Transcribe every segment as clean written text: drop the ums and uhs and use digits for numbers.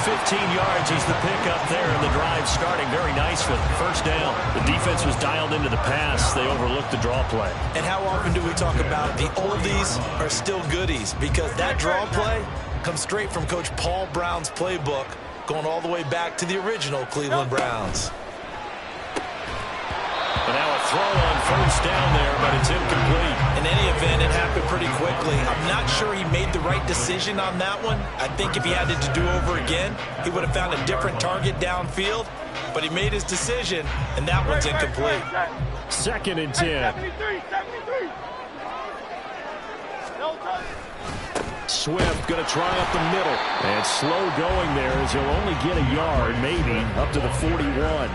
15 yards is the pickup there, and the drive starting very nicely. First down. The defense was dialed into the pass. They overlooked the draw play. And how often do we talk about the oldies are still goodies? Because that draw play comes straight from Coach Paul Brown's playbook, going all the way back to the original Cleveland Browns. But now a throw on first down there, but it's incomplete. In any event, it happened pretty quickly. I'm not sure he made the right decision on that one. I think if he had it to do over again, he would have found a different target downfield. But he made his decision, and that one's incomplete. 2nd and 10. Swift going to try up the middle. And slow going there as he'll only get a yard, maybe, up to the 41.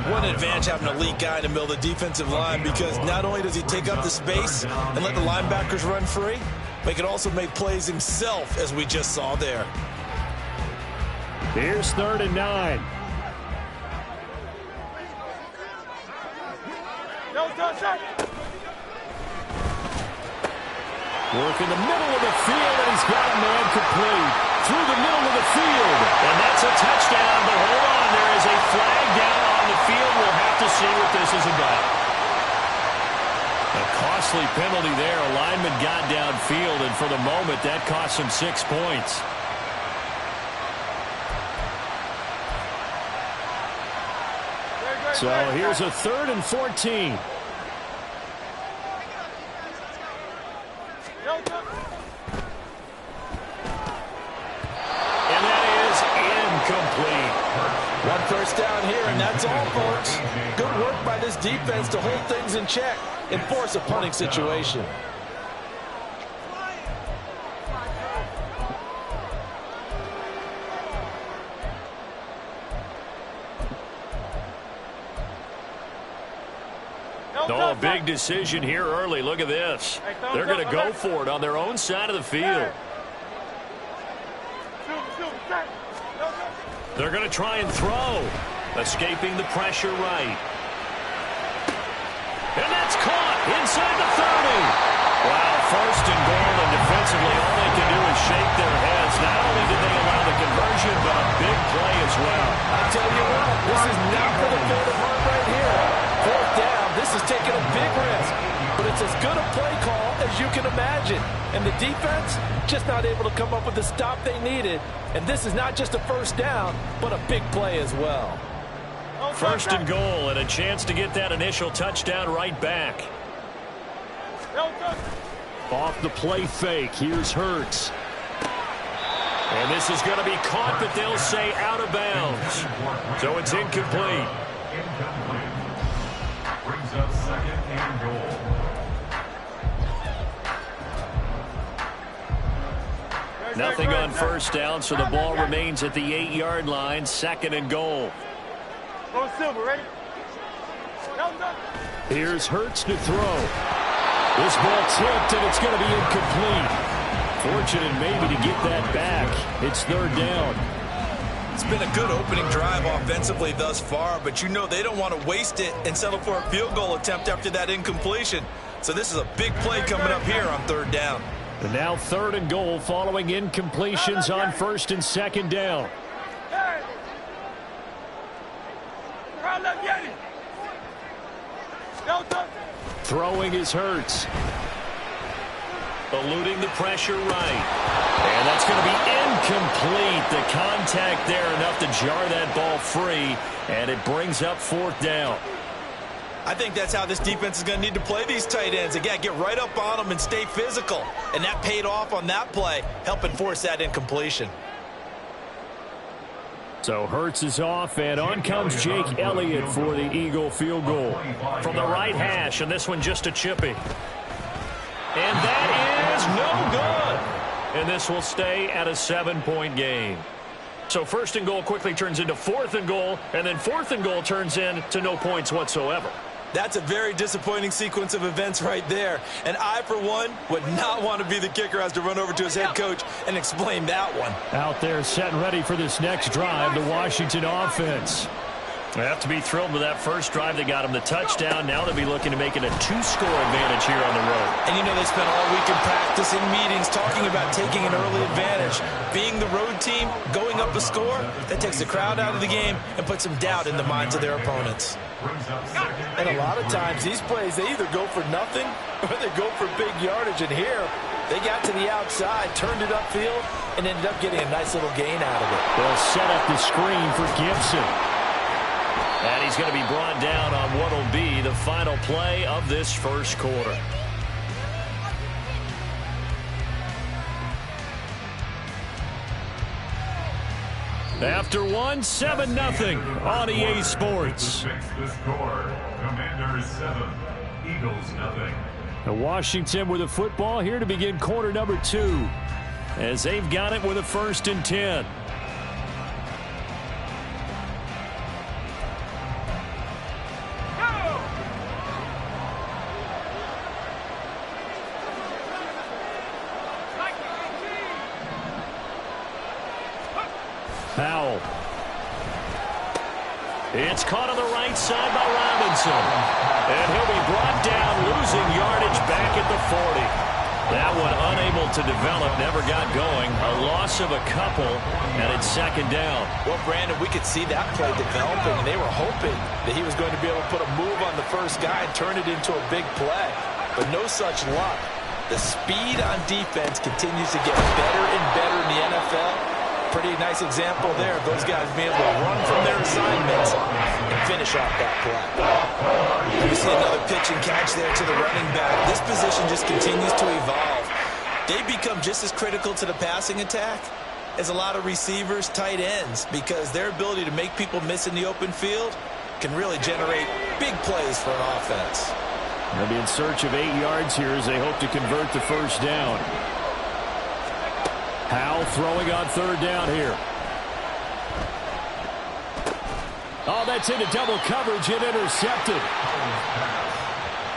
One advantage having an elite guy in the middle of the defensive line, because not only does he take up the space and let the linebackers run free, but he can also make plays himself, as we just saw there. Here's 3rd and 9. Work in the middle of the field, and he's got a man complete through the middle of the field. And that's a touchdown, but hold on, there is a flag down on the field. We'll have to see what this is about. A costly penalty there. A lineman got downfield, and for the moment, that cost him 6 points. So here's a 3rd and 14. And that is incomplete. One first down here, and that's all, folks. Good work by this defense to hold things in check and force a punting situation. Oh, a big decision here early. Look at this. They're going to go for it on their own side of the field. They're going to try and throw. Escaping the pressure right. And that's caught inside the 30. Wow, 1st and goal, and defensively all they can do is shake their heads. Not only did they allow the conversion, but a big play as well. I tell you what, this is not for the faint of heart right here. 4th down, this is taking a big risk. But it's as good a play call as you can imagine. And the defense just not able to come up with the stop they needed. And this is not just a first down, but a big play as well. 1st and goal, and a chance to get that initial touchdown right back. Off the play fake, here's Hurts. And this is going to be caught, but they'll say out of bounds. So it's incomplete. Brings up 2nd and goal. Nothing on first down, so the ball remains at the 8-yard line. 2nd and goal. Go Silver, ready? Here's Hurts to throw. This ball tipped, and it's going to be incomplete. Fortunate maybe to get that back. It's 3rd down. It's been a good opening drive offensively thus far, but you know they don't want to waste it and settle for a field goal attempt after that incompletion. So this is a big play coming up here on 3rd down. And now 3rd and goal following incompletions on 1st and 2nd down. Throwing is Hurts. Eluding the pressure right. And that's going to be incomplete. The contact there enough to jar that ball free. And it brings up 4th down. I think that's how this defense is going to need to play these tight ends. Again, get right up on them and stay physical. And that paid off on that play, helping force that incompletion. So Hurts is off, and on comes Jake Elliott for the Eagle field goal. From the right hash, and this one just a chippy. And that is no good. And this will stay at a 7-point game. So 1st and goal quickly turns into 4th and goal, and then 4th and goal turns into no points whatsoever. That's a very disappointing sequence of events right there. And I, for one, would not want to be the kicker as to run over to his head coach and explain that one. Out there set and ready for this next drive, the Washington offense. They have to be thrilled with that first drive. They got him the touchdown. Now they'll be looking to make it a 2-score advantage here on the road. And you know they spent all week in practice in meetings talking about taking an early advantage. Being the road team, going up a score, that takes the crowd out of the game and puts some doubt in the minds of their opponents. And a lot of times these plays, they either go for nothing or they go for big yardage. And here, they got to the outside, turned it upfield, and ended up getting a nice little gain out of it. They'll set up the screen for Gibson. And he's going to be brought down on what will be the final play of this first quarter. After 7-0 on EA Sports. The score, Commanders 7, Eagles 0. Washington with the football here to begin quarter number 2. As they've got it with a 1st and 10. Powell. It's caught on the right side by Robinson. And he'll be brought down, losing yardage back at the 40. That one unable to develop, never got going. A loss of a couple, and it's 2nd down. Well, Brandon, we could see that play developing, and they were hoping that he was going to be able to put a move on the first guy and turn it into a big play. But no such luck. The speed on defense continues to get better and better in the NFL. Pretty nice example there of those guys being able to run from their assignments and finish off that play. We see another pitch and catch there to the running back. This position just continues to evolve. They become just as critical to the passing attack as a lot of receivers, tight ends, because their ability to make people miss in the open field can really generate big plays for an offense. They'll be in search of 8 yards here as they hope to convert the first down. Powell throwing on 3rd down here. Oh, that's into double coverage and intercepted.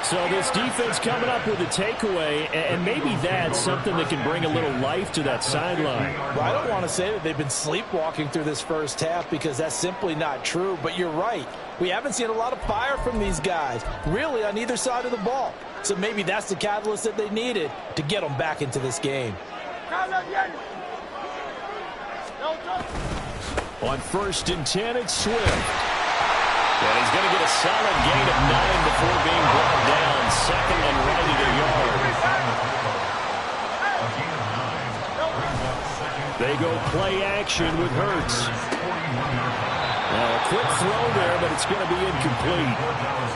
So this defense coming up with a takeaway, and maybe that's something that can bring a little life to that sideline. Well, I don't want to say that they've been sleepwalking through this first half because that's simply not true, but you're right. We haven't seen a lot of fire from these guys, really, on either side of the ball. So maybe that's the catalyst that they needed to get them back into this game. On 1st and 10, it's Swift. And he's going to get a solid gain of 9 before being brought down. 2nd and right at a yard. They go play action with Hurts. Now a quick throw there, but it's going to be incomplete.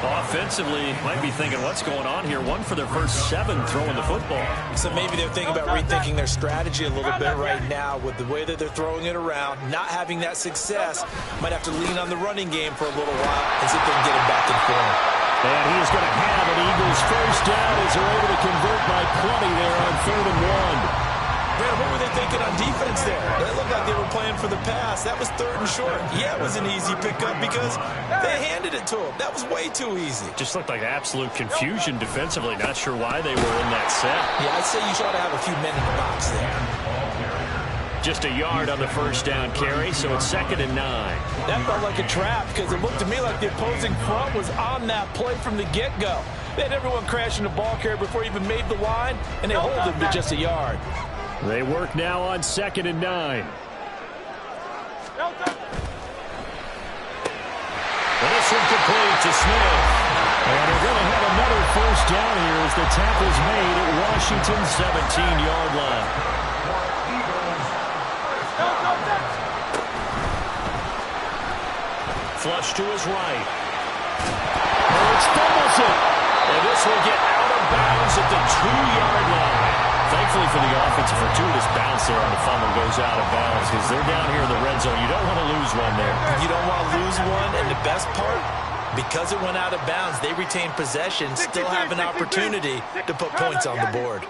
Offensively, might be thinking, what's going on here? 1 for their first 7 throwing the football. So maybe they're thinking about rethinking their strategy a little bit right now with the way that they're throwing it around. Not having that success, might have to lean on the running game for a little while and see if they can get him back in form. And he's going to have an Eagles first down as they're able to convert by plenty there on 3rd and 1. Brandon, what were they thinking on defense there? They looked like they were playing for the pass. That was 3rd and short. Yeah, it was an easy pickup because they handed it to him. That was way too easy. Just looked like absolute confusion defensively. Not sure why they were in that set. Yeah, I'd say you ought to have a few men in the box there. Just a yard on the first down carry, so it's 2nd and 9. That felt like a trap because it looked to me like the opposing front was on that play from the get-go. They had everyone crashing the ball carrier before he even made the line, and they hold him to just a yard. They work now on 2nd and 9. And this one complete to Smith. And they're going to have another first down here as the tackle's made at Washington's 17-yard line. Flush to his right. Hurts fumbles it. And this will get out of bounds at the 2-yard line. Thankfully for the offense, a fortuitous bounce there on the fumble goes out of bounds because they're down here in the red zone. You don't want to lose one there. You don't want to lose one, and the best part, because it went out of bounds, they retain possession, still have an opportunity to put points on the board.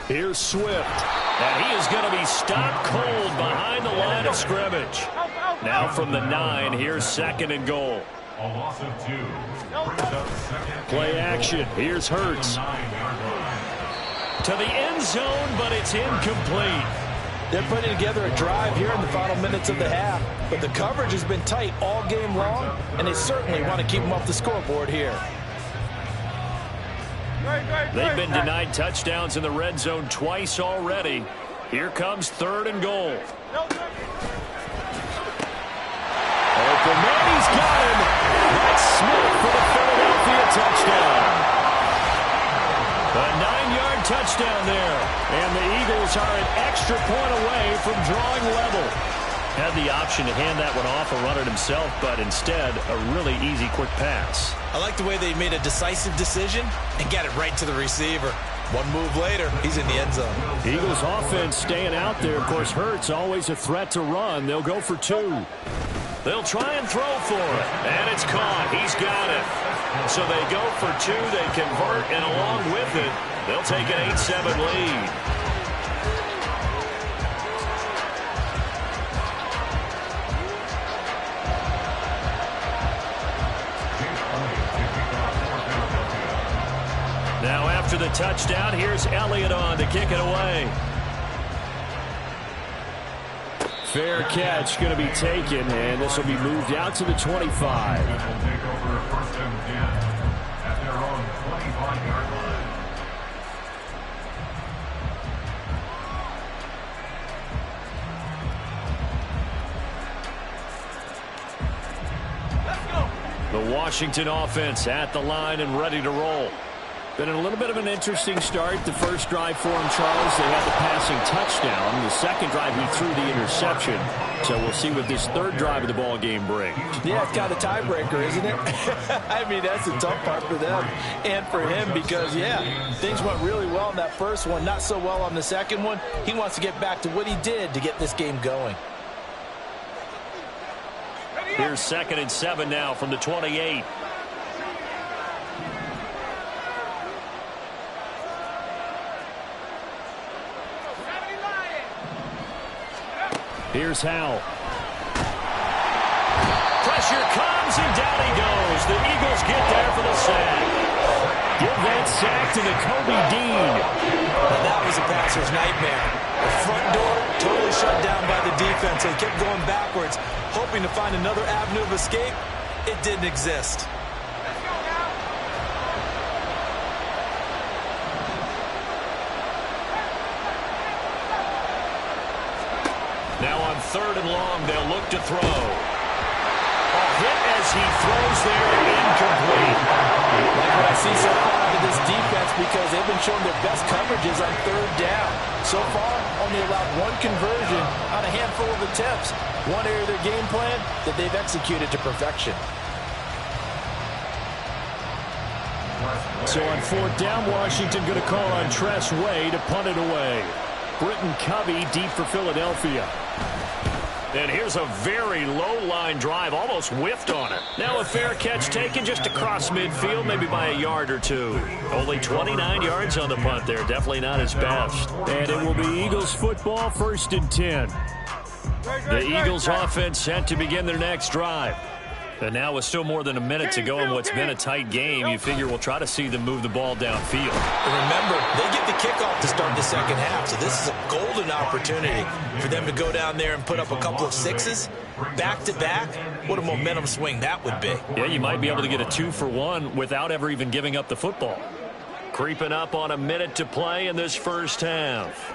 Here's Swift, and he is going to be stopped cold behind the line of scrimmage. Now from the 9, here's 2nd and goal. A loss of 2. Play action. Here's Hurts. To the end zone, but it's incomplete. They're putting together a drive here in the final minutes of the half, but the coverage has been tight all game long, and they certainly want to keep them off the scoreboard here. They've been denied touchdowns in the red zone twice already. Here comes 3rd and goal. Open man, he's got him. That's Smith for the Philadelphia touchdown. A 9-yard touchdown there. And the Eagles are an extra point away from drawing level. Had the option to hand that one off or run it himself, but instead, a really easy, quick pass. I like the way they made a decisive decision and got it right to the receiver. One move later, he's in the end zone. Eagles offense staying out there. Of course, Hurts always a threat to run. They'll go for 2. They'll try and throw for it. And it's caught. He's got it. So they go for 2. They convert, and along with it, they'll take an 8-7 lead. Now after the touchdown, here's Elliott on to kick it away. Fair catch going to be taken, and this will be moved out to the 25. Will take over 1st and 10 at their own 25-yard line. The Washington offense at the line and ready to roll. Been in a little bit of an interesting start. The first drive for him, Charles, they had the passing touchdown. The second drive, he threw the interception. So we'll see what this 3rd drive of the ball game brings. Yeah, it's kind of a tiebreaker, isn't it? I mean, that's the tough part for them and for him because, yeah, things went really well in that first one, not so well on the second one. He wants to get back to what he did to get this game going. Here's 2nd and 7 now from the 28. Here's Howell. Pressure comes, and down he goes. The Eagles get there for the sack. Give that sack to the Kobe Dean. Well, that was a passer's nightmare. The front door totally shut down by the defense. They kept going backwards, hoping to find another avenue of escape. It didn't exist. Now on 3rd and long, they'll look to throw. A hit as he throws there, incomplete. Like what I see so far out of this defense because they've been showing their best coverages on 3rd down. So far, only allowed 1 conversion on a handful of attempts. One area of their game plan that they've executed to perfection. So on 4th down, Washington going to call on Tress Way to punt it away. Britton Covey deep for Philadelphia. And here's a very low-line drive, almost whiffed on it. Now a fair catch taken just across midfield, maybe by a yard or 2. Only 29 yards on the punt there, definitely not his best. And it will be Eagles football, 1st and 10. The Eagles offense set to begin their next drive. And now with still more than a minute to go in what's been a tight game, you figure we'll try to see them move the ball downfield. And remember, they get the kickoff to start the second half, so this is a golden opportunity for them to go down there and put up a couple of 6s back-to-back. What a momentum swing that would be. Yeah, you might be able to get a 2-for-1 without ever even giving up the football. Creeping up on a minute to play in this first half.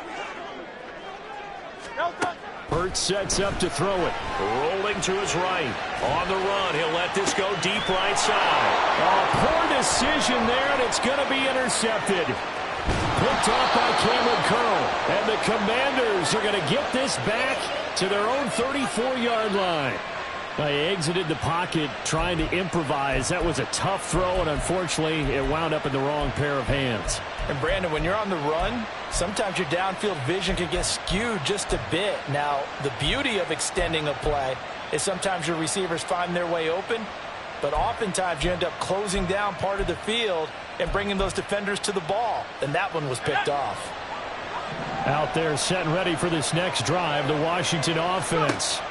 Hurts sets up to throw it. Rolling to his right. On the run. He'll let this go deep right side. Poor decision there, and it's going to be intercepted. Picked off by Cameron Curl. And the Commanders are going to get this back to their own 34-yard line. They exited the pocket trying to improvise. That was a tough throw, and unfortunately, it wound up in the wrong pair of hands. And Brandon, when you're on the run, sometimes your downfield vision can get skewed just a bit. Now, the beauty of extending a play is sometimes your receivers find their way open, but oftentimes you end up closing down part of the field and bringing those defenders to the ball. And that one was picked off. Out there set and ready for this next drive, the Washington offense.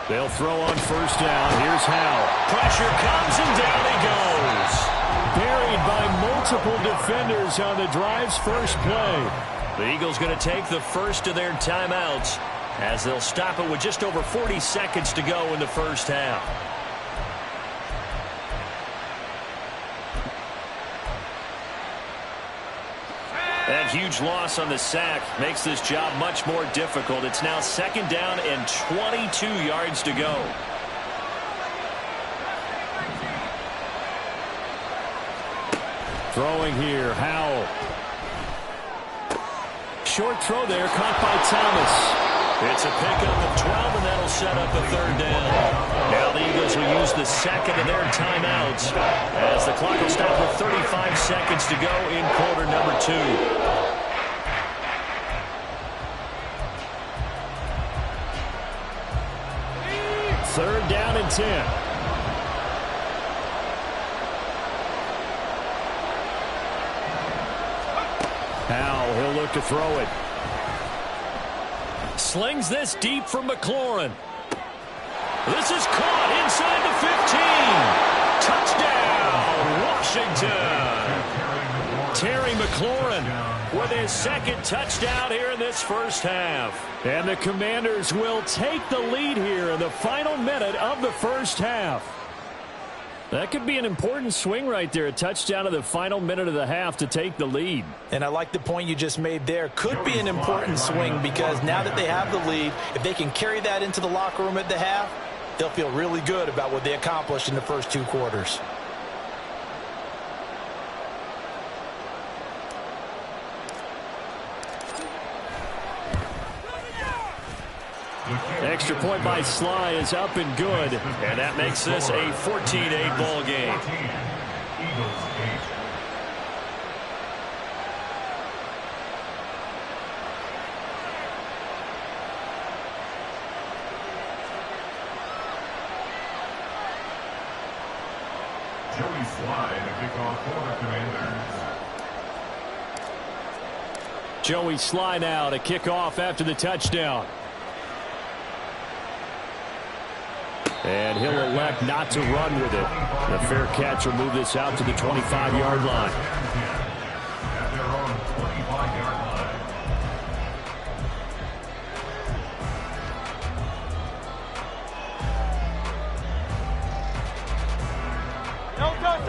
They'll throw on 1st down. Here's Howell. Pressure comes, and down he goes. Buried by multiple defenders on the drive's first play. The Eagles going to take the first of their timeouts as they'll stop it with just over 40 seconds to go in the first half. That huge loss on the sack makes this job much more difficult. It's now 2nd down and 22 yards to go. Throwing here, Howell. Short throw there, caught by Thomas. It's a pickup of 12, and that'll set up a 3rd down. Now the Eagles will use the second of their timeouts as the clock will stop with 35 seconds to go in quarter number 2. Third down and 10. Howell, he'll look to throw it. Slings this deep from McLaurin. This is caught inside the 15. Touchdown, Washington. Terry McLaurin with his 2nd touchdown here in this first half. And the Commanders will take the lead here in the final minute of the first half. That could be an important swing right there. A touchdown in the final minute of the half to take the lead. And I like the point you just made there. Could be an important swing because now that they have the lead, if they can carry that into the locker room at the half, they'll feel really good about what they accomplished in the first 2 quarters. Extra point by Sly is up and good, and that makes this a 14-8 ball game. Eagles 8. Joey Sly to kick off for the Commanders. Joey Sly now to kick off after the touchdown. And he'll elect not to run with it. The fair catch will move this out to the 25-yard line. At their own 25-yard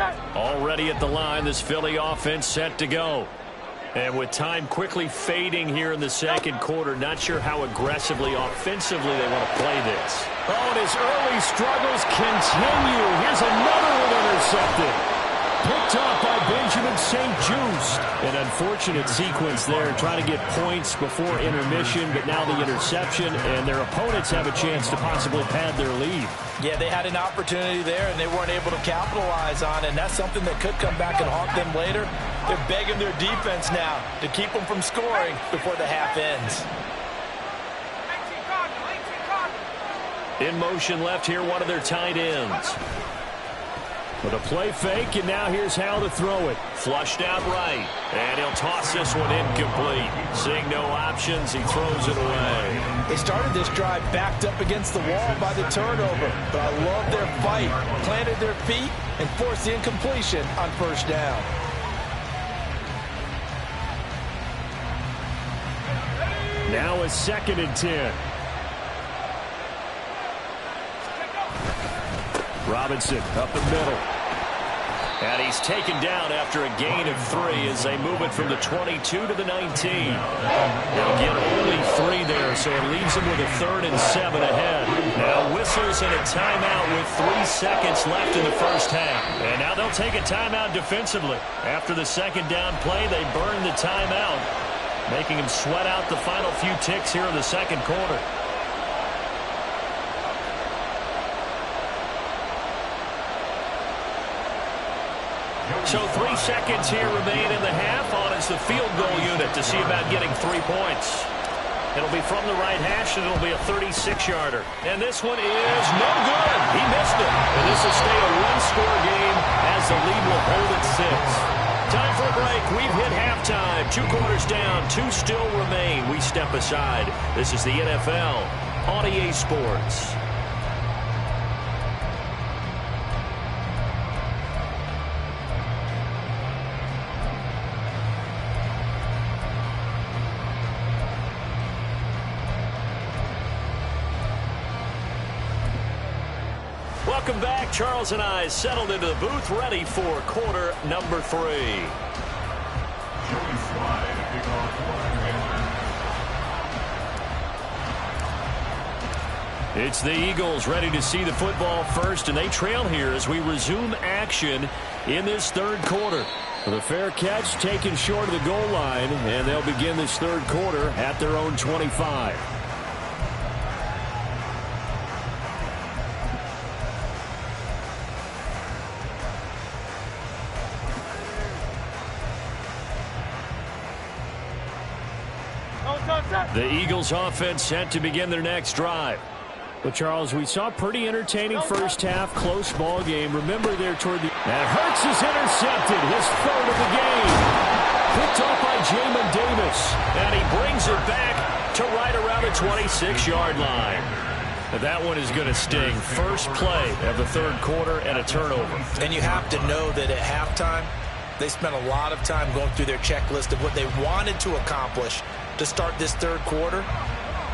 line. Already at the line, this Philly offense set to go. And with time quickly fading here in the second quarter, not sure how aggressively, offensively they want to play this. Oh, and his early struggles continue. Here's another one intercepted. Picked off by Benjamin St. Juste. An unfortunate sequence there, trying to get points before intermission, but now the interception, and their opponents have a chance to possibly pad their lead. Yeah, they had an opportunity there, and they weren't able to capitalize on it, and that's something that could come back and haunt them later. They're begging their defense now to keep them from scoring before the half ends. In motion left here, one of their tight ends. With a play fake, and now here's how to throw it. Flushed out right, and he'll toss this one incomplete. Seeing no options, he throws it away. They started this drive backed up against the wall by the turnover, but I love their fight. Planted their feet and forced the incompletion on first down. Now a 2nd and 10. Robinson up the middle. And he's taken down after a gain of 3 as they move it from the 22 to the 19. They'll get only 3 there, so it leaves them with a 3rd and 7 ahead. Now whistles and a timeout with 3 seconds left in the first half. And now they'll take a timeout defensively. After the 2nd down play, they burn the timeout, making them sweat out the final few ticks here in the second quarter. So 3 seconds here remain in the half. On is the field goal unit to see about getting 3 points. It'll be from the right hash, and it'll be a 36-yarder. And this one is no good. He missed it. And this will stay a 1-score game as the lead will hold at 6. Time for a break. We've hit halftime. 2 quarters down. 2 still remain. We step aside. This is the NFL on EA Sports. Welcome back. Charles and I settled into the booth, ready for quarter number 3. Joey Slide to kick off for the Commanders. It's the Eagles ready to see the football first, and they trail here as we resume action in this third quarter. The fair catch taken short of the goal line, and they'll begin this third quarter at their own 25. The Eagles offense set to begin their next drive. Well, Charles, we saw a pretty entertaining first half, close ball game. Remember there toward the... And Hurts is intercepted, his third of the game. Picked off by Jamin Davis. And he brings it back to right around the 26-yard line. That one is going to sting. First play of the third quarter and a turnover. And you have to know that at halftime, they spent a lot of time going through their checklist of what they wanted to accomplish to start this third quarter.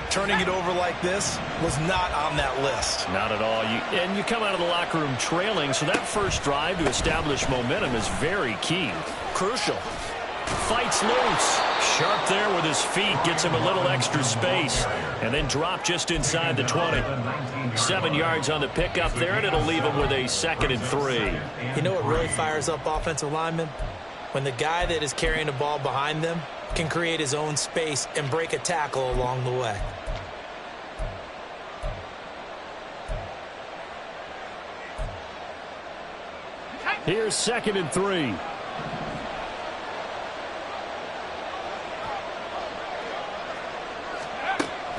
Turning it over like this was not on that list. Not at all. And you come out of the locker room trailing, so that first drive to establish momentum is very key. Crucial. Fights loose. Sharp there with his feet. Gets him a little extra space. And then drop just inside the 20. 7 yards on the pickup there, and it'll leave him with a 2nd and 3. You know what really fires up offensive linemen? When the guy that is carrying the ball behind them can create his own space and break a tackle along the way. Here's 2nd and 3.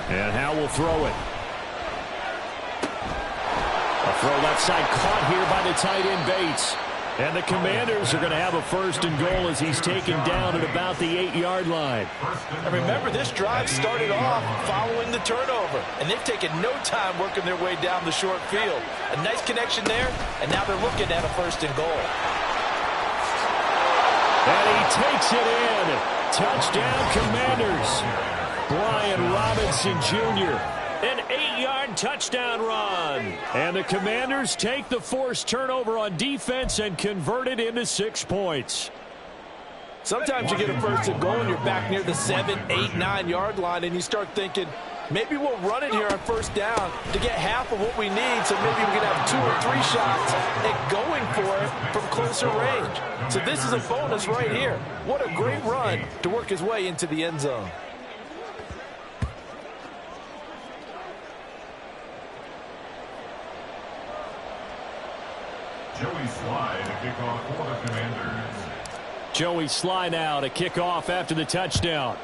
And Howe will throw it. A throw left side caught here by the tight end Bates. And the Commanders are going to have a 1st and goal as he's taken down at about the 8-yard line. And remember, this drive started off following the turnover. And they've taken no time working their way down the short field. A nice connection there, and now they're looking at a 1st and goal. And he takes it in. Touchdown, Commanders. Brian Robinson Jr. An 8-yard touchdown run. And the Commanders take the forced turnover on defense and convert it into 6 points. Sometimes you get a 1st and goal and you're back near the 7, 8, 9-yard line, and you start thinking, maybe we'll run it here on 1st down to get half of what we need, so maybe we can have 2 or 3 shots at going for it from closer range. So this is a bonus right here. What a great run to work his way into the end zone. Joey Slide to kick off for the Commanders. Joey Slide now to kick off after the touchdown.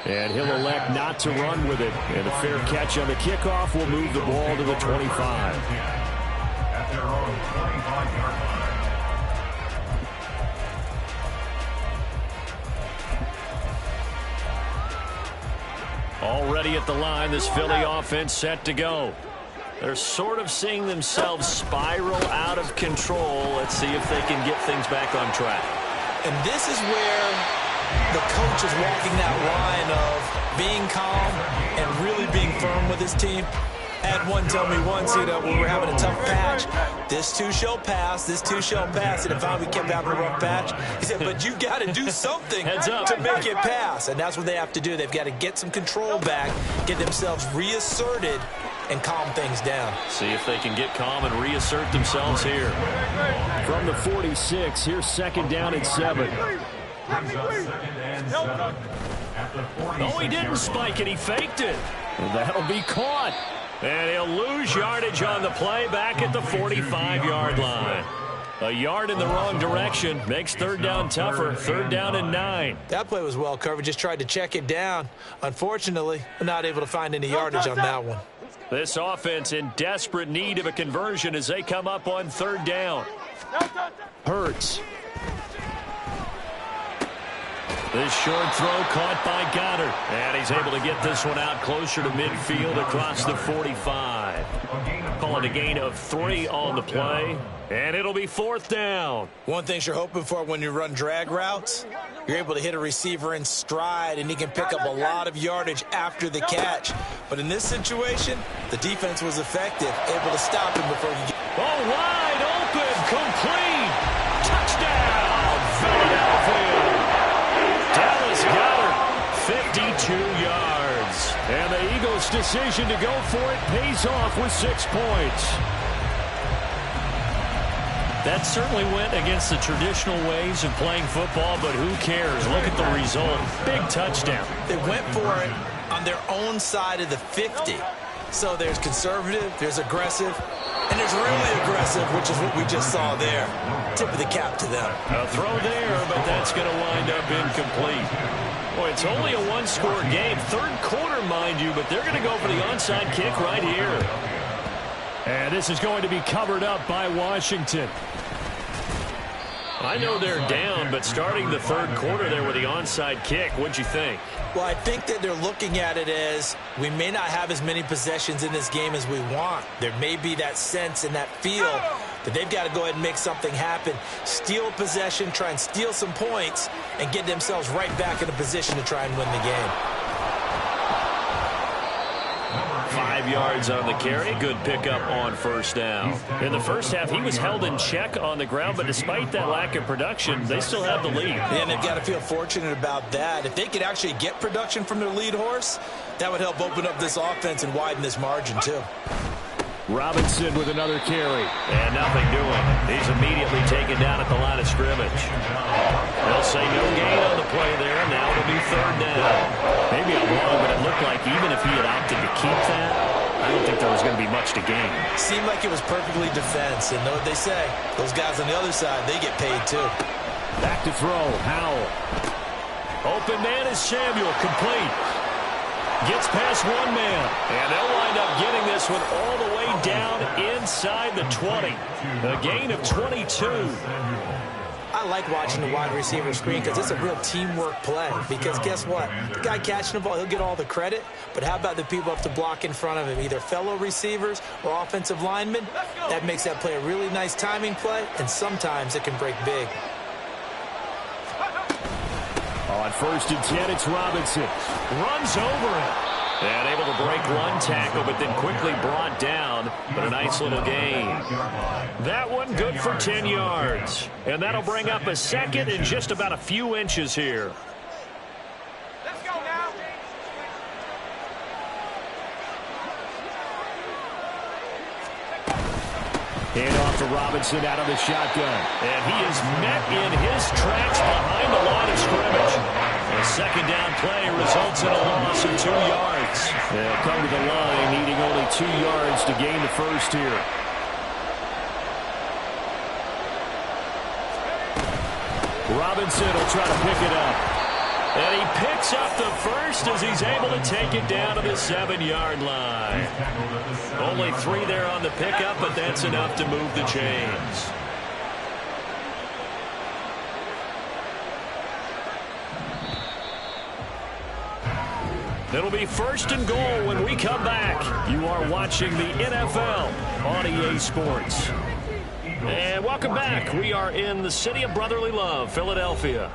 And he'll elect not to run with it. And a fair catch on the kickoff will move the ball to the 25. At their own 25-yard line. Already at the line, this Philly offense set to go. They're sort of seeing themselves spiral out of control. Let's see if they can get things back on track. And this is where the coach is walking that line of being calm and really being firm with his team. I had one tell me once, when we were having a tough patch, this too shall pass, this too shall pass. And if we kept having a rough patch, he said, but you got to do something to make it pass. And that's what they have to do. They've got to get some control back, get themselves reasserted, and calm things down. See if they can get calm and reassert themselves here. From the 46, here's 2nd down and 7. No, he didn't spike it. He faked it. And that'll be caught. And he'll lose yardage on the play back at the 45-yard line. A yard in the wrong direction makes 3rd down tougher. 3rd down and 9. That play was well covered. Just tried to check it down. Unfortunately, not able to find any yardage on that one. This offense in desperate need of a conversion as they come up on 3rd down. Hurts. This short throw caught by Goddard. And he's able to get this one out closer to midfield across the 45. Called ball and a gain of 3 on the play. And it'll be 4th down. One thing you're hoping for when you run drag routes, you're able to hit a receiver in stride, and he can pick up a lot of yardage after the catch. But in this situation, the defense was effective, able to stop him before he gets... Oh, wide open, complete. Touchdown, Philadelphia. Dallas Goedert, 52 yards. And the Eagles' decision to go for it pays off with 6 points. That certainly went against the traditional ways of playing football, but who cares? Look at the result. Big touchdown. They went for it on their own side of the 50. So there's conservative, there's aggressive, and there's really aggressive, which is what we just saw there. Tip of the cap to them. A throw there, but that's going to wind up incomplete. Boy, it's only a one-score game. 3rd quarter, mind you, but they're going to go for the onside kick right here. And this is going to be covered up by Washington. I know they're down, but starting the 3rd quarter there with the onside kick, what'd you think? Well, I think that they're looking at it as we may not have as many possessions in this game as we want. There may be that sense and that feel that they've got to go ahead and make something happen, steal a possession, try and steal some points, and get themselves right back in a position to try and win the game. 5 yards on the carry. Good pickup on 1st down. In the first half, he was held in check on the ground, but despite that lack of production, they still have the lead. And they've got to feel fortunate about that. If they could actually get production from their lead horse, that would help open up this offense and widen this margin, too. Robinson with another carry. And nothing doing. He's immediately taken down at the line of scrimmage. They'll say no gain on the play there. Now it'll be 3rd down. Maybe I'm wrong, but it looked like even if he had opted to keep that, I don't think there was going to be much to gain. Seemed like it was perfectly defense. And know what they say? Those guys on the other side, they get paid too. Back to throw. Howell. Open man is Samuel. Complete. Gets past one man. And they'll wind up getting this one all the way down inside the 20. A gain of 22. I like watching the wide receiver screen because it's a real teamwork play. Because guess what? The guy catching the ball, he'll get all the credit. But how about the people up to block in front of him? Either fellow receivers or offensive linemen. That makes that play a really nice timing play. And sometimes it can break big. On 1st and 10, it's Robinson. Runs over it. And able to break one tackle, but then quickly brought down. But a nice little gain. That one good for 10 yards. And that'll bring up a 2nd and just about a few inches here. Let's go now. Hand off to Robinson out of the shotgun. And he is met in his tracks behind the line of scrimmage. A 2nd down play results in a loss of 2 yards. They'll come to the line needing only 2 yards to gain the 1st here. Robinson will try to pick it up. And he picks up the 1st as he's able to take it down to the 7-yard line. Only 3 there on the pickup, but that's enough to move the chains. It'll be 1st and goal when we come back. You are watching the NFL on EA Sports. And welcome back. We are in the city of brotherly love, Philadelphia.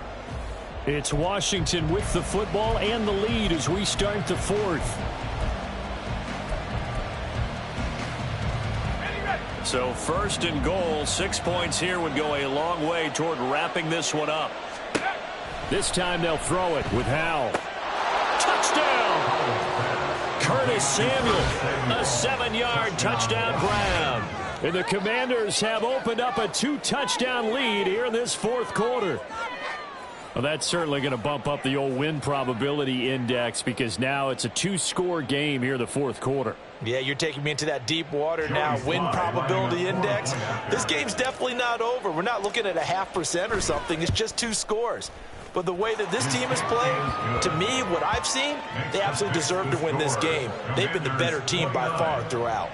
It's Washington with the football and the lead as we start the 4th. So 1st and goal, 6 points here would go a long way toward wrapping this one up. This time they'll throw it with Howell. Touchdown! Curtis Samuel, a 7-yard touchdown grab. And the Commanders have opened up a 2-touchdown lead here in this 4th quarter. Well, that's certainly going to bump up the old win probability index because now it's a 2-score game here in the 4th quarter. Yeah, you're taking me into that deep water now. Win probability index. This game's definitely not over. We're not looking at a 0.5% or something. It's just 2 scores. But the way that this team has played, to me, what I've seen, they absolutely deserve to win this game. They've been the better team by far throughout.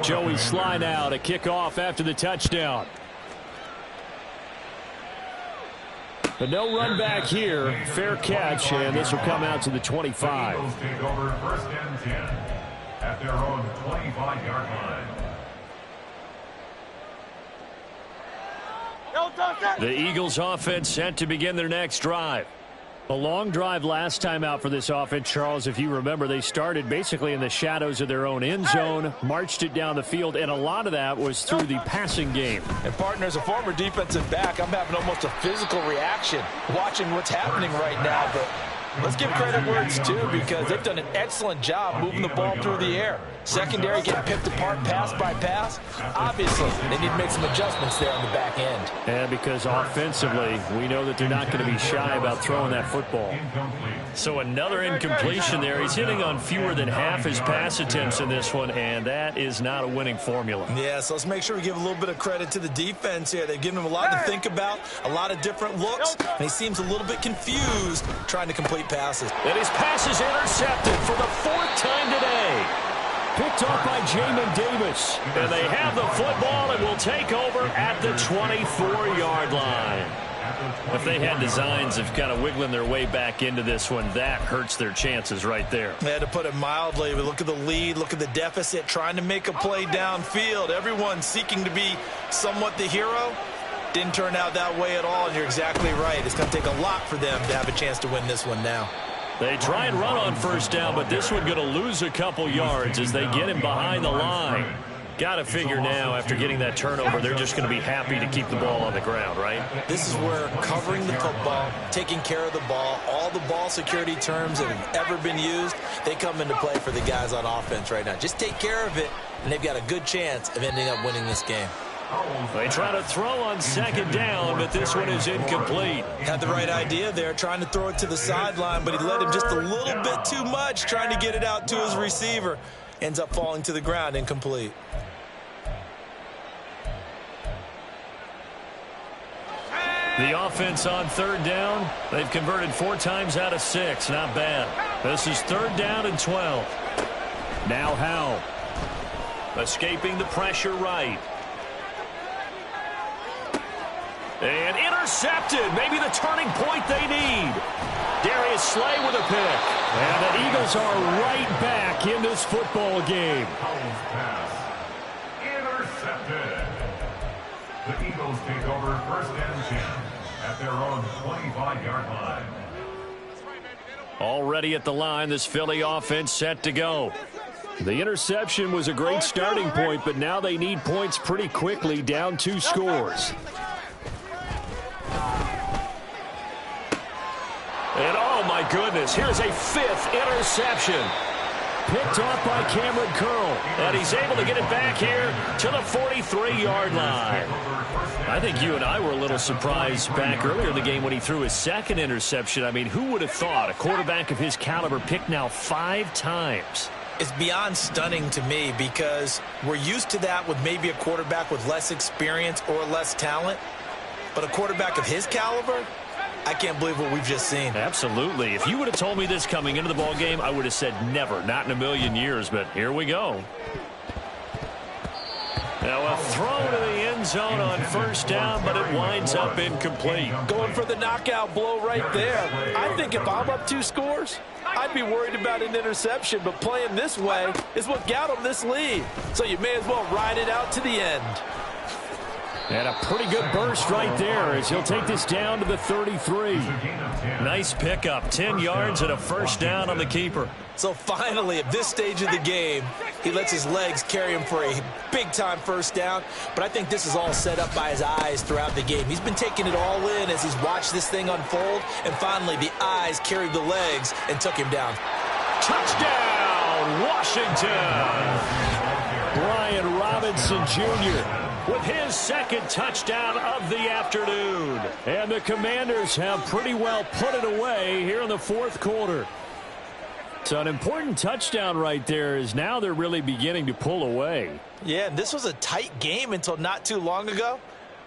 Joey Sly now to kick off after the touchdown. But no run back here. Fair catch, and this will come out to the 25. Eagles take over 1st and 10 at their own 25-yard line. The Eagles offense set to begin their next drive. A long drive last time out for this offense, Charles. If you remember, they started basically in the shadows of their own end zone, marched it down the field, and a lot of that was through the passing game. And partner, as a former defensive back, I'm having almost a physical reaction watching what's happening right now. But let's give credit where it's due, because they've done an excellent job moving the ball through the air. Secondary getting picked apart pass by pass. Obviously, they need to make some adjustments there on the back end. And because offensively, we know that they're not going to be shy about throwing that football. So another incompletion there. He's hitting on fewer than half his pass attempts in this one, and that is not a winning formula. Yeah, so let's make sure we give a little bit of credit to the defense here. They've given him a lot to think about, a lot of different looks, and he seems a little bit confused trying to complete passes. And his pass is intercepted for the 4th time today. Picked off by Jamin Davis. And they have the football and will take over at the 24-yard line. If they had designs of kind of wiggling their way back into this one, that hurts their chances right there. Yeah, to put it mildly, we look at the lead, look at the deficit, trying to make a play downfield. Everyone seeking to be somewhat the hero. Didn't turn out that way at all, and you're exactly right. It's going to take a lot for them to have a chance to win this one now. They try and run on 1st down, but this one going to lose a couple yards as they get him behind the line. Got to figure now, after getting that turnover, they're just going to be happy to keep the ball on the ground, right? This is where covering the football, taking care of the ball, all the ball security terms that have ever been used, they come into play for the guys on offense right now. Just take care of it, and they've got a good chance of ending up winning this game. They try to throw on 2nd down, but this one is incomplete. Had the right idea there, trying to throw it to the sideline, but he led him just a little bit too much, trying to get it out to his receiver. Ends up falling to the ground, incomplete. The offense on 3rd down, they've converted 4 times out of 6. Not bad. This is 3rd down and 12. Now Howell. Escaping the pressure right. And intercepted. Maybe the turning point they need. Darius Slay with a pick. And the Eagles are right back in this football game. Pass intercepted. The Eagles take over 1st and 10 at their own 25-yard line. Already at the line, this Philly offense set to go. The interception was a great starting point, but now they need points pretty quickly, down 2 scores. And oh my goodness, here's a 5th interception. Picked off by Cameron Curl. And he's able to get it back here to the 43-yard line. I think you and I were a little surprised back earlier in the game when he threw his 2nd interception. I mean, who would have thought a quarterback of his caliber picked now 5 times? It's beyond stunning to me, because we're used to that with maybe a quarterback with less experience or less talent. But a quarterback of his caliber, I can't believe what we've just seen. Absolutely. If you would have told me this coming into the ball game, I would have said never, not in a million years, but here we go. Now a throw to the end zone on 1st down, but it winds up incomplete. Going for the knockout blow right there. I think if I'm up 2 scores, I'd be worried about an interception, but playing this way is what got them this lead. So you may as well ride it out to the end. And a pretty good burst right there as he'll take this down to the 33. Nice pickup, 10 yards and a 1st down on the keeper. So finally, at this stage of the game, he lets his legs carry him for a big-time 1st down. But I think this is all set up by his eyes throughout the game. He's been taking it all in as he's watched this thing unfold. And finally, the eyes carried the legs and took him down. Touchdown, Washington! Brian Robinson Jr. with his 2nd touchdown of the afternoon. And the Commanders have pretty well put it away here in the 4th quarter. So an important touchdown right there, is now they're really beginning to pull away. Yeah, and this was a tight game until not too long ago.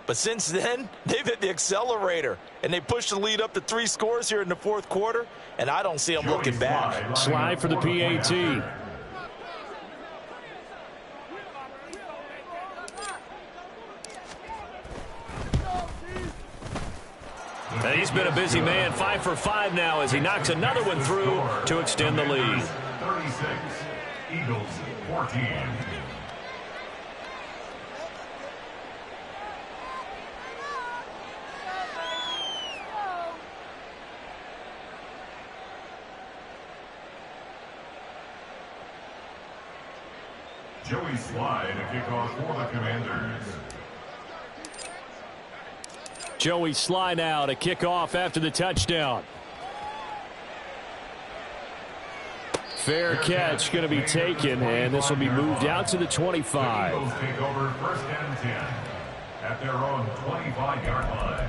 But since then, they've hit the accelerator. And they pushed the lead up to 3 scores here in the 4th quarter. And I don't see them looking back. Slide for the PAT. And he's been a busy man, 5 for 5 now as he knocks another one through to extend the lead. 36, Eagles 14. Joey Slide, a kickoff for the Commanders. Joey Slide out, a kickoff after the touchdown. Fair catch going to be taken, and this will be moved out to the 25. The Eagles take over 1st and 10 at their own 25-yard line.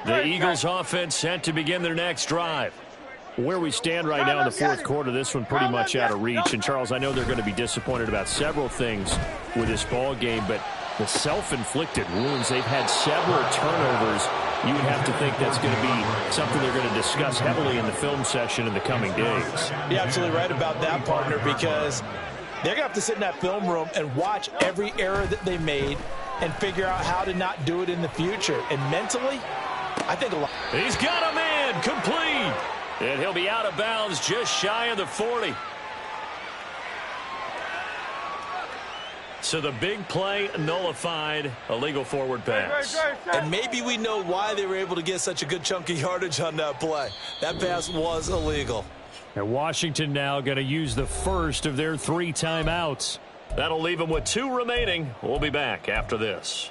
The Eagles offense set to begin their next drive. Where we stand right now in the fourth quarter, this one pretty much out of reach. And, Charles, I know they're going to be disappointed about several things with this ball game, but the self-inflicted wounds, they've had several turnovers. You would have to think that's going to be something they're going to discuss heavily in the film session in the coming days. You're absolutely right about that, partner, because they're going to have to sit in that film room and watch every error that they made and figure out how to not do it in the future. And mentally, I think a lot. He's got a man complete. And he'll be out of bounds just shy of the 40. So the big play nullified, illegal forward pass. And maybe we know why they were able to get such a good chunk of yardage on that play. That pass was illegal. And Washington now going to use the first of their 3 timeouts. That'll leave them with 2 remaining. We'll be back after this.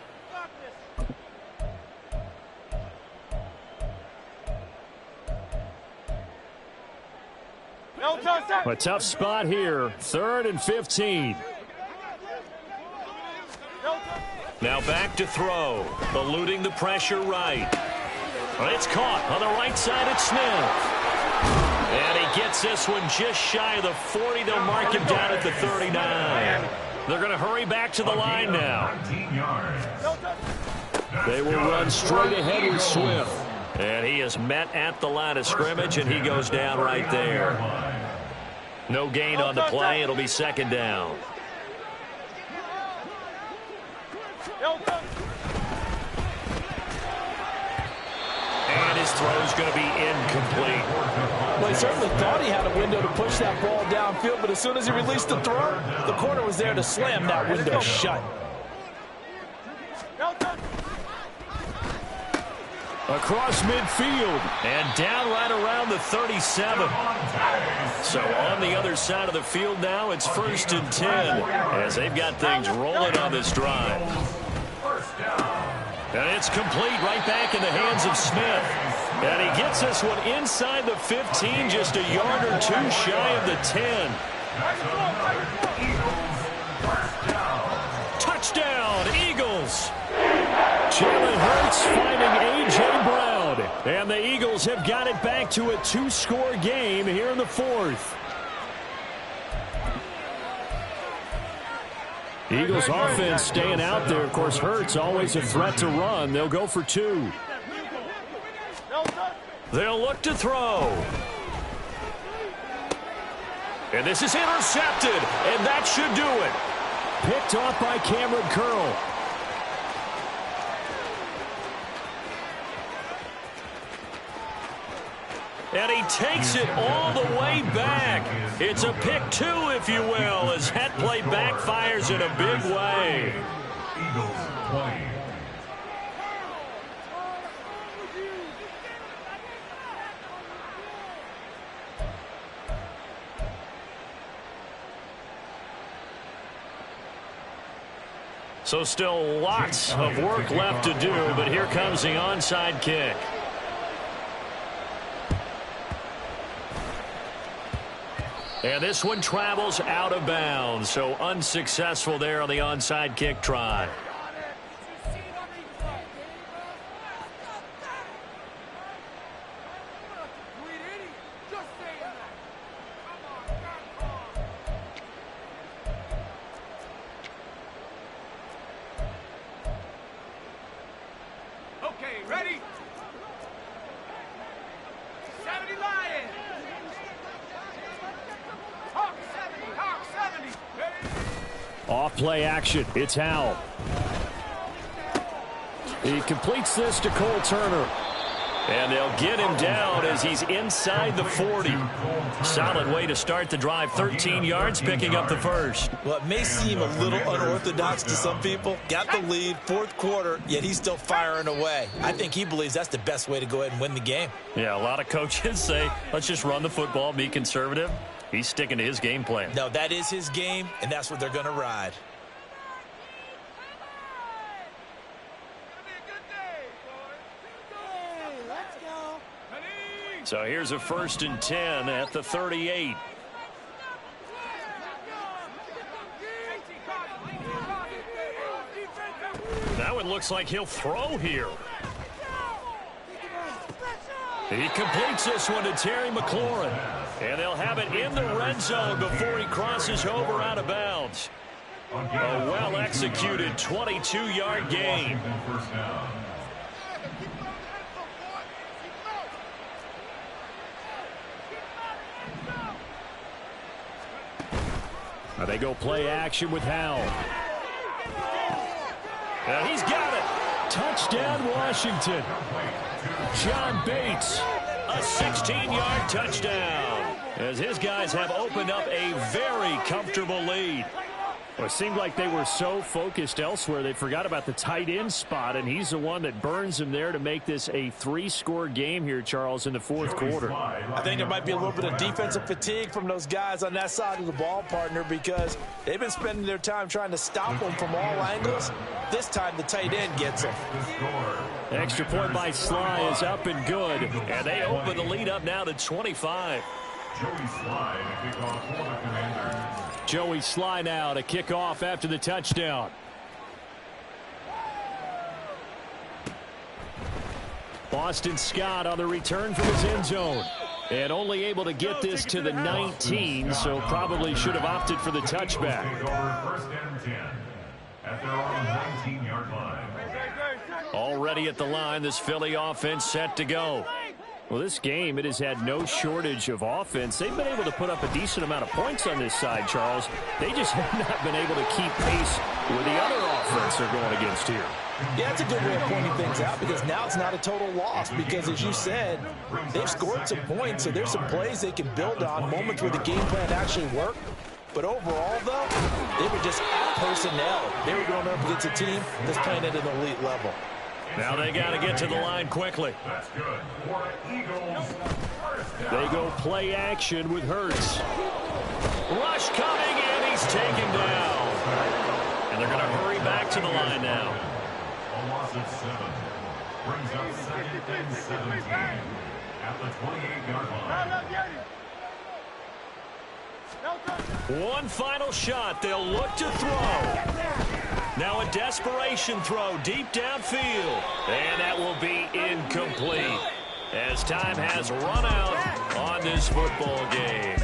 A tough spot here. 3rd and 15. Now back to throw. Eluding the pressure right. It's caught on the right side at Smith. And he gets this one just shy of the 40. They'll mark him down at the 39. They're going to hurry back to the line now. They will run straight ahead with Swift. And he is met at the line of scrimmage, and he goes down right there. No gain on the play. It'll be 2nd down. And his throw's going to be incomplete. Well, he certainly thought he had a window to push that ball downfield, but as soon as he released the throw, the corner was there to slam that window shut. Across midfield and down right around the 37. So on the other side of the field now, it's 1st and 10 as they've got things rolling on this drive. And it's complete right back in the hands of Smith. And he gets this one inside the 15, just a yard or 2 shy of the 10. Touchdown, Eagles. Jalen Hurts finding A.J. Brown. And the Eagles have got it back to a 2-score game here in the 4th. Eagles offense staying out there. Of course, Hurts always a threat to run. They'll go for 2. They'll look to throw. And this is intercepted. And that should do it. Picked off by Cameron Curl. And he takes it all the way back. It's a pick 2, if you will, as that play backfires in a big way. Eagles 20. So still lots of work left to do, but here comes the onside kick. And this one travels out of bounds, so unsuccessful there on the onside kick try. Okay, ready? 70 Lions. Hawk Off play action. It's Howell. He completes this to Cole Turner. And they'll get him down as he's inside the 40. Solid way to start the drive. 13 yards, picking up the first. Well, it may seem a little unorthodox to some people. Got the lead, fourth quarter, yet he's still firing away. I think he believes that's the best way to go ahead and win the game. Yeah, a lot of coaches say, let's just run the football, be conservative. He's sticking to his game plan. No, that is his game, and that's what they're going to ride. So here's a 1st and 10 at the 38. That one looks like he'll throw here. He completes this one to Terry McLaurin. And they'll have it in the red zone before he crosses over out of bounds. A well-executed 22-yard gain. Now they go play action with Howell. And he's got it. Touchdown, Washington. John Bates, a 16-yard touchdown, as his guys have opened up a very comfortable lead. Well, it seemed like they were so focused elsewhere they forgot about the tight end spot, and he's the one that burns him there to make this a 3-score game here, Charles, in the fourth quarter. I think there might be a little bit of defensive fatigue from those guys on that side of the ball, partner, because they've been spending their time trying to stop them from all angles. This time the tight end gets them. Extra point by Sly is up and good, and they open the lead up now to 25. Joey Sly now to kick off after the touchdown. Boston Scott on the return from his end zone. And only able to get this to the 19, so probably should have opted for the touchback. Already at the line, this Philly offense set to go. Well, this game, it has had no shortage of offense. They've been able to put up a decent amount of points on this side, Charles. They just have not been able to keep pace with the other offense they're going against here. Yeah, it's a good way of pointing things out because now it's not a total loss because, as you said, they've scored some points, so there's some plays they can build on, moments where the game plan actually worked. But overall, though, they were just out personnel. They were going up against a team that's playing at an elite level. Now they got to get to the line quickly. That's good. For Eagles. They go play action with Hurts. Rush coming, and he's taken down. And they're going to hurry back to the line now. A loss of 7. Brings up 2nd and 17 at the 28-yard line. One final shot. They'll look to throw. Now a desperation throw deep downfield. And that will be incomplete as time has run out on this football game.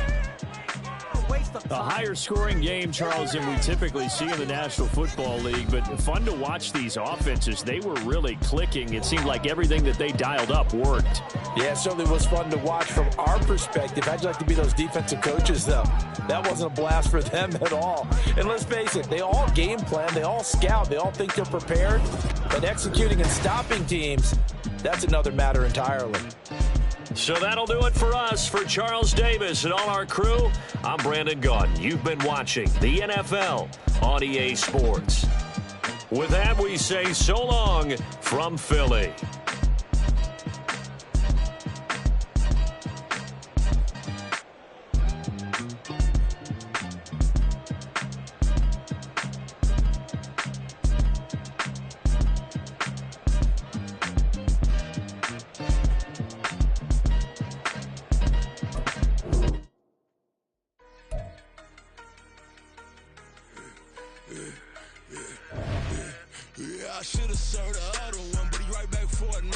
A higher scoring game, Charles, than we typically see in the National Football League, but fun to watch these offenses. They were really clicking. It seemed like everything that they dialed up worked. Yeah, it certainly was fun to watch from our perspective. How'd you like to be those defensive coaches, though? That wasn't a blast for them at all. And let's face it, they all game plan, they all scout, they all think they're prepared. But executing and stopping teams, that's another matter entirely. So that'll do it for us. For Charles Davis and all our crew, I'm Brandon Gaudin. You've been watching the NFL on EA Sports. With that, we say so long from Philly. I should have served the other one, but he right back for it now.